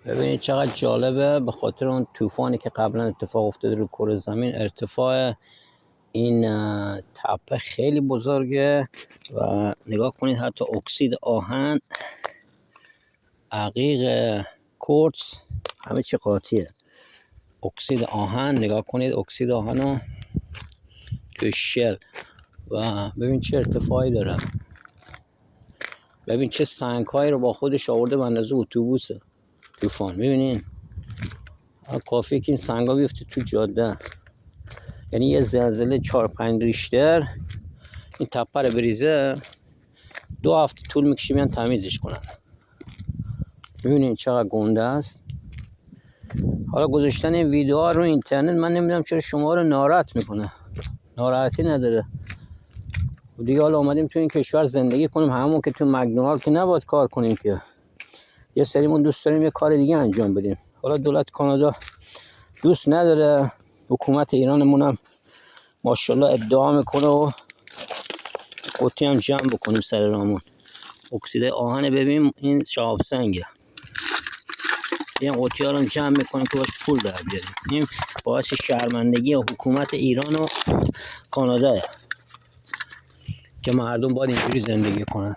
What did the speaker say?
ببینید چقدر جالبه. به خاطر اون طوفانی که قبلا اتفاق افتاده رو کره زمین، ارتفاع این تپه خیلی بزرگه و نگاه کنید حتی اکسید آهن، عقیق کوارتز، همه چی قاطیه. اکسید آهن، نگاه کنید اکسید آهن رو توی شل و ببین چه ارتفاعی داره. ببین چه سنگ‌هایی رو با خودش آورده به اندازه اتوبوسه. طوفان می‌بینین؟ کافیه که این سنگ‌ها بیفته تو جاده، یعنی یه زلزله 4-5 ریشتر این تپه رو بریزه 2 هفته طول میکشه بیان تمیزش کنن. می‌بینین چقدر گنده است. حالا گذاشتن این ویدیوها رو اینترنت من نمیدونم چرا شما رو ناراحت میکنه. ناراحتی نداره. و دیگه حالا اومدیم تو این کشور زندگی کنیم، همون که تو مکدونالد که نباید کار کنیم که. یه سریمون دوست داریم یه کار دیگه انجام بدیم. حالا دولت کانادا دوست نداره، حکومت ایرانمون هم ماشاءالله ادعا میکنه و قطی هم جمع بکنیم سر رامون. اکسید آهن ببین این شهاب سنگه. این قطی ها رو جمع میکنیم که باش پول در بیاریم. این باعث شرمندگی حکومت ایران و کانادا که مردم باید اینجوری زندگی کنن.